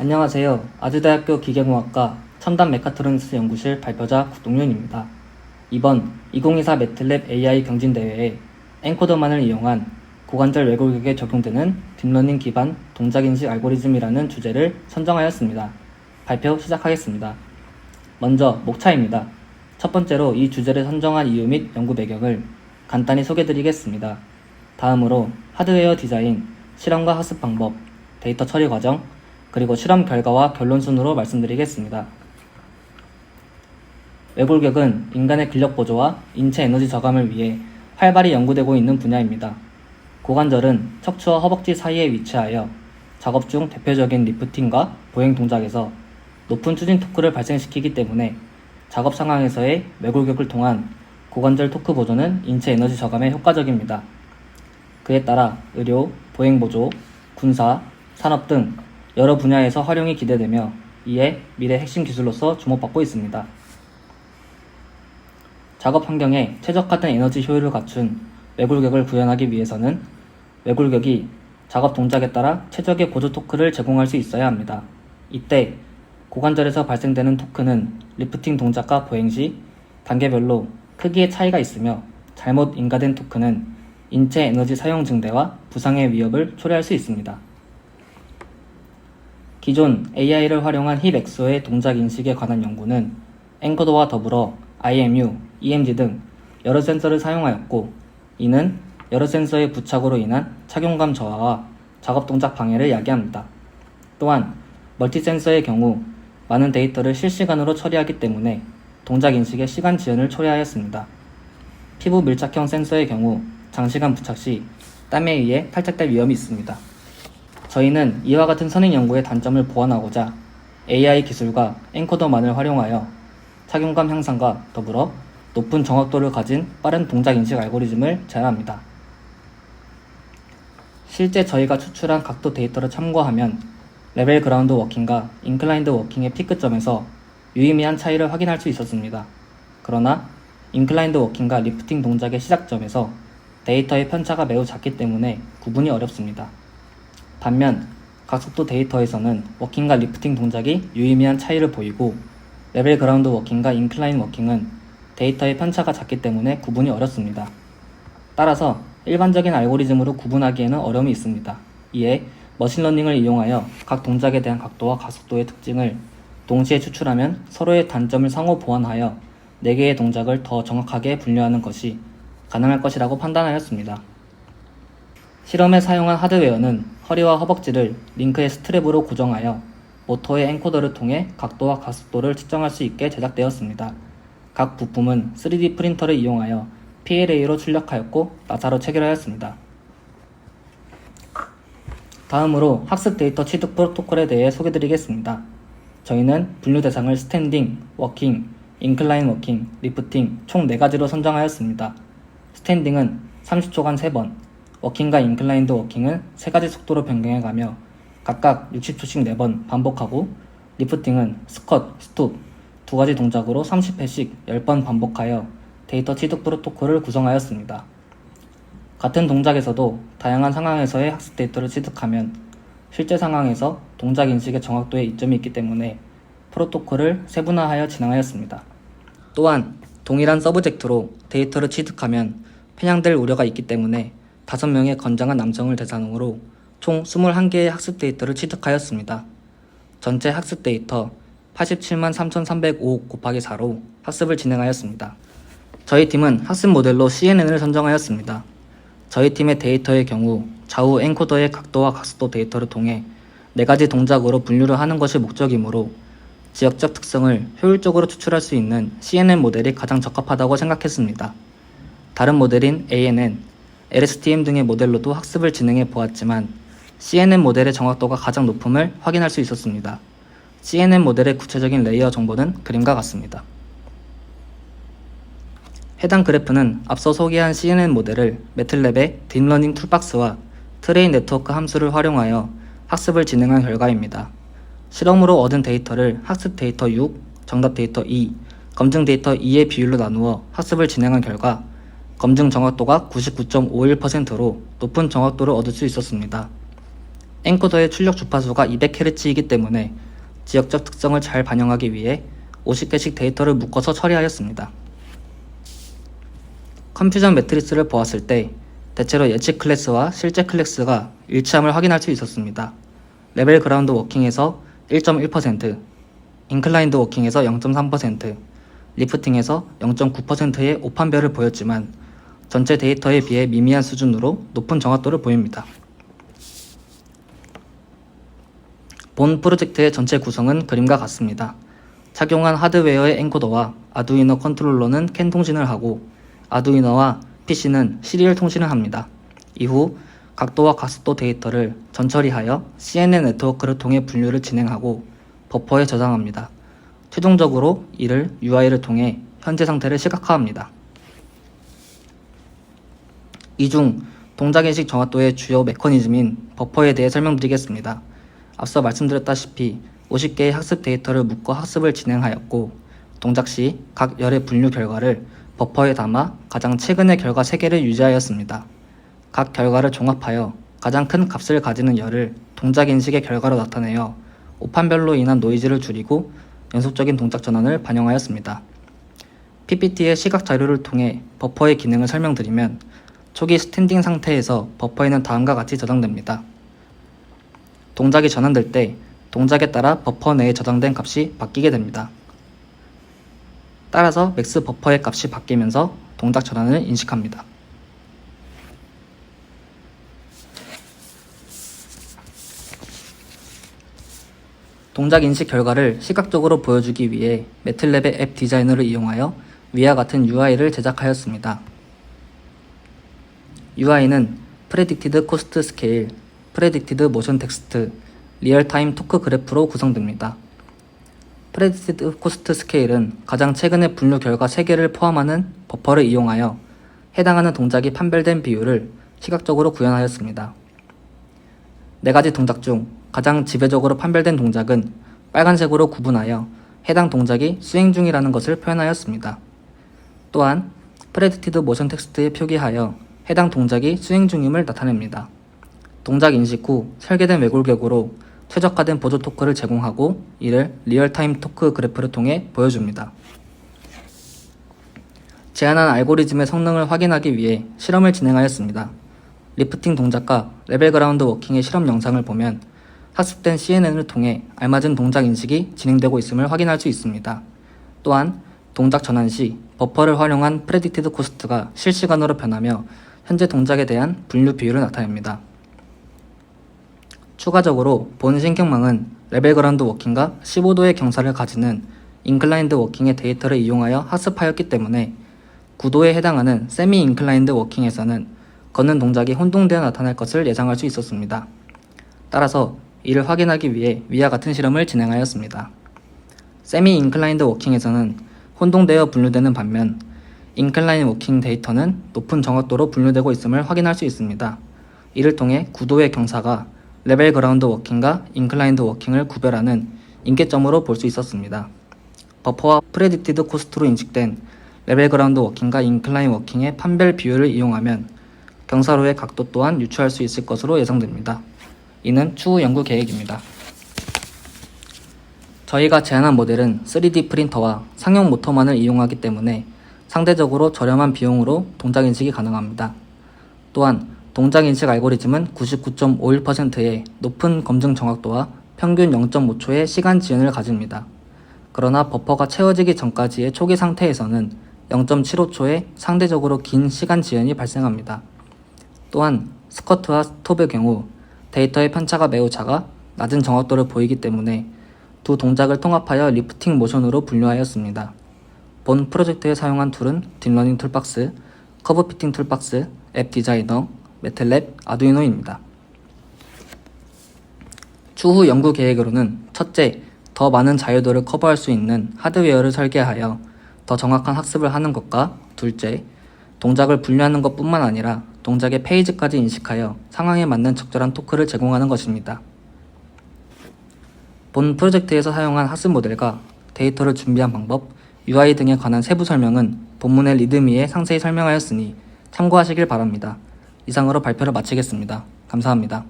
안녕하세요. 아주대학교 기계공학과 첨단 메카트로닉스 연구실 발표자 국동윤입니다. 이번 2024 매틀랩 AI 경진대회에 엔코더만을 이용한 고관절 왜곡에 적용되는 딥러닝 기반 동작인식 알고리즘이라는 주제를 선정하였습니다. 발표 시작하겠습니다. 먼저 목차입니다. 첫 번째로 이 주제를 선정한 이유 및 연구 배경을 간단히 소개드리겠습니다. 다음으로 하드웨어 디자인, 실험과 학습 방법, 데이터 처리 과정, 그리고 실험 결과와 결론 순으로 말씀드리겠습니다. 외골격은 인간의 근력 보조와 인체 에너지 저감을 위해 활발히 연구되고 있는 분야입니다. 고관절은 척추와 허벅지 사이에 위치하여 작업 중 대표적인 리프팅과 보행 동작에서 높은 추진 토크를 발생시키기 때문에 작업 상황에서의 외골격을 통한 고관절 토크 보조는 인체 에너지 저감에 효과적입니다. 그에 따라 의료, 보행 보조, 군사, 산업 등 여러 분야에서 활용이 기대되며 이에 미래 핵심 기술로서 주목받고 있습니다. 작업 환경에 최적화된 에너지 효율을 갖춘 외골격을 구현하기 위해서는 외골격이 작업 동작에 따라 최적의 보조 토크를 제공할 수 있어야 합니다. 이때 고관절에서 발생되는 토크는 리프팅 동작과 보행 시 단계별로 크기의 차이가 있으며 잘못 인가된 토크는 인체 에너지 사용 증대와 부상의 위협을 초래할 수 있습니다. 기존 AI를 활용한 힙 엑소의 동작 인식에 관한 연구는 엔코더와 더불어 IMU, EMG 등 여러 센서를 사용하였고, 이는 여러 센서의 부착으로 인한 착용감 저하와 작업 동작 방해를 야기합니다. 또한 멀티 센서의 경우 많은 데이터를 실시간으로 처리하기 때문에 동작 인식의 시간 지연을 초래하였습니다. 피부 밀착형 센서의 경우 장시간 부착 시 땀에 의해 탈착될 위험이 있습니다. 저희는 이와 같은 선행 연구의 단점을 보완하고자 AI 기술과 엔코더만을 활용하여 착용감 향상과 더불어 높은 정확도를 가진 빠른 동작 인식 알고리즘을 제안합니다. 실제 저희가 추출한 각도 데이터를 참고하면 레벨 그라운드 워킹과 인클라인드 워킹의 피크점에서 유의미한 차이를 확인할 수 있었습니다. 그러나 인클라인드 워킹과 리프팅 동작의 시작점에서 데이터의 편차가 매우 작기 때문에 구분이 어렵습니다. 반면 각속도 데이터에서는 워킹과 리프팅 동작이 유의미한 차이를 보이고, 레벨 그라운드 워킹과 인클라인 워킹은 데이터의 편차가 작기 때문에 구분이 어렵습니다. 따라서 일반적인 알고리즘으로 구분하기에는 어려움이 있습니다. 이에 머신러닝을 이용하여 각 동작에 대한 각도와 가속도의 특징을 동시에 추출하면 서로의 단점을 상호 보완하여 4개의 동작을 더 정확하게 분류하는 것이 가능할 것이라고 판단하였습니다. 실험에 사용한 하드웨어는 허리와 허벅지를 링크의 스트랩으로 고정하여 모터의 엔코더를 통해 각도와 가속도를 측정할 수 있게 제작되었습니다. 각 부품은 3D 프린터를 이용하여 PLA로 출력하였고 나사로 체결하였습니다. 다음으로 학습 데이터 취득 프로토콜에 대해 소개드리겠습니다. 저희는 분류 대상을 스탠딩, 워킹, 인클라인 워킹, 리프팅 총 4가지로 선정하였습니다. 스탠딩은 30초간 3번, 워킹과 인클라인드 워킹은 3가지 속도로 변경해가며 각각 60초씩 4번 반복하고, 리프팅은 스쿼트, 스톱 2가지 동작으로 30회씩 10번 반복하여 데이터 취득 프로토콜을 구성하였습니다. 같은 동작에서도 다양한 상황에서의 학습 데이터를 취득하면 실제 상황에서 동작 인식의 정확도에 이점이 있기 때문에 프로토콜을 세분화하여 진행하였습니다. 또한 동일한 서브젝트로 데이터를 취득하면 편향될 우려가 있기 때문에 5명의 건장한 남성을 대상으로 총 21개의 학습 데이터를 취득하였습니다. 전체 학습 데이터 873,305 곱하기 4로 학습을 진행하였습니다. 저희 팀은 학습 모델로 CNN을 선정하였습니다. 저희 팀의 데이터의 경우 좌우 엔코더의 각도와 가속도 데이터를 통해 4가지 동작으로 분류를 하는 것이 목적이므로 지역적 특성을 효율적으로 추출할 수 있는 CNN 모델이 가장 적합하다고 생각했습니다. 다른 모델인 ANN, LSTM 등의 모델로도 학습을 진행해 보았지만 CNN 모델의 정확도가 가장 높음을 확인할 수 있었습니다. CNN 모델의 구체적인 레이어 정보는 그림과 같습니다. 해당 그래프는 앞서 소개한 CNN 모델을 매틀랩의 딥러닝 툴박스와 트레인 네트워크 함수를 활용하여 학습을 진행한 결과입니다. 실험으로 얻은 데이터를 학습 데이터 6, 정답 데이터 2, 검증 데이터 2의 비율로 나누어 학습을 진행한 결과 검증 정확도가 99.51%로 높은 정확도를 얻을 수 있었습니다. 엔코더의 출력 주파수가 200Hz이기 때문에 지역적 특성을 잘 반영하기 위해 50개씩 데이터를 묶어서 처리하였습니다. 컨퓨전 매트리스를 보았을 때 대체로 예측 클래스와 실제 클래스가 일치함을 확인할 수 있었습니다. 레벨 그라운드 워킹에서 1.1%, 인클라인드 워킹에서 0.3%, 리프팅에서 0.9%의 오판별을 보였지만 전체 데이터에 비해 미미한 수준으로 높은 정확도를 보입니다. 본 프로젝트의 전체 구성은 그림과 같습니다. 착용한 하드웨어의 엔코더와 아두이노 컨트롤러는 캔 통신을 하고 아두이노와 PC는 시리얼 통신을 합니다. 이후 각도와 가속도 데이터를 전처리하여 CNN 네트워크를 통해 분류를 진행하고 버퍼에 저장합니다. 최종적으로 이를 UI를 통해 현재 상태를 시각화합니다. 이 중 동작인식 정확도의 주요 메커니즘인 버퍼에 대해 설명드리겠습니다. 앞서 말씀드렸다시피 50개의 학습 데이터를 묶어 학습을 진행하였고 동작 시 각 열의 분류 결과를 버퍼에 담아 가장 최근의 결과 3개를 유지하였습니다. 각 결과를 종합하여 가장 큰 값을 가지는 열을 동작 인식의 결과로 나타내어 오판별로 인한 노이즈를 줄이고 연속적인 동작 전환을 반영하였습니다. PPT의 시각 자료를 통해 버퍼의 기능을 설명드리면 초기 스탠딩 상태에서 버퍼에는 다음과 같이 저장됩니다. 동작이 전환될 때 동작에 따라 버퍼 내에 저장된 값이 바뀌게 됩니다. 따라서 맥스 버퍼의 값이 바뀌면서 동작 전환을 인식합니다. 동작 인식 결과를 시각적으로 보여주기 위해 매틀랩의 앱 디자이너를 이용하여 위와 같은 UI를 제작하였습니다. UI는 Predicted Cost Scale, Predicted Motion Text, 리얼타임 토크 그래프로 구성됩니다. Predicted Cost Scale은 가장 최근의 분류 결과 3개를 포함하는 버퍼를 이용하여 해당하는 동작이 판별된 비율을 시각적으로 구현하였습니다. 4가지 동작 중 가장 지배적으로 판별된 동작은 빨간색으로 구분하여 해당 동작이 수행 중이라는 것을 표현하였습니다. 또한 Predicted Motion Text에 표기하여 해당 동작이 수행 중임을 나타냅니다. 동작 인식 후 설계된 왜곡격으로 최적화된 보조 토크를 제공하고 이를 리얼타임 토크 그래프를 통해 보여줍니다. 제안한 알고리즘의 성능을 확인하기 위해 실험을 진행하였습니다. 리프팅 동작과 레벨 그라운드 워킹의 실험 영상을 보면 학습된 CNN을 통해 알맞은 동작 인식이 진행되고 있음을 확인할 수 있습니다. 또한 동작 전환 시 버퍼를 활용한 프레딕티드 코스트가 실시간으로 변하며 현재 동작에 대한 분류 비율을 나타냅니다. 추가적으로 본 신경망은 레벨 그라운드 워킹과 15도의 경사를 가지는 인클라인드 워킹의 데이터를 이용하여 학습하였기 때문에 9도에 해당하는 세미 인클라인드 워킹에서는 걷는 동작이 혼동되어 나타날 것을 예상할 수 있었습니다. 따라서 이를 확인하기 위해 위와 같은 실험을 진행하였습니다. 세미 인클라인드 워킹에서는 혼동되어 분류되는 반면 인클라인 워킹 데이터는 높은 정확도로 분류되고 있음을 확인할 수 있습니다. 이를 통해 9도의 경사가 레벨 그라운드 워킹과 인클라인드 워킹을 구별하는 임계점으로 볼 수 있었습니다. 버퍼와 프레딕티드 코스트로 인식된 레벨 그라운드 워킹과 인클라인 워킹의 판별 비율을 이용하면 경사로의 각도 또한 유추할 수 있을 것으로 예상됩니다. 이는 추후 연구 계획입니다. 저희가 제안한 모델은 3D 프린터와 상용 모터만을 이용하기 때문에 상대적으로 저렴한 비용으로 동작 인식이 가능합니다. 또한 동작 인식 알고리즘은 99.51%의 높은 검증 정확도와 평균 0.5초의 시간 지연을 가집니다. 그러나 버퍼가 채워지기 전까지의 초기 상태에서는 0.75초의 상대적으로 긴 시간 지연이 발생합니다. 또한 스쿼트와 스톱의 경우 데이터의 편차가 매우 작아 낮은 정확도를 보이기 때문에 두 동작을 통합하여 리프팅 모션으로 분류하였습니다. 본 프로젝트에 사용한 툴은 딥러닝 툴박스, 커브 피팅 툴박스, 앱 디자이너, 매틀랩, 아두이노입니다. 추후 연구 계획으로는 첫째, 더 많은 자유도를 커버할 수 있는 하드웨어를 설계하여 더 정확한 학습을 하는 것과 둘째, 동작을 분류하는 것뿐만 아니라 동작의 페이지까지 인식하여 상황에 맞는 적절한 토크를 제공하는 것입니다. 본 프로젝트에서 사용한 학습 모델과 데이터를 준비한 방법, UI 등에 관한 세부 설명은 본문의 리드미에 상세히 설명하였으니 참고하시길 바랍니다. 이상으로 발표를 마치겠습니다. 감사합니다.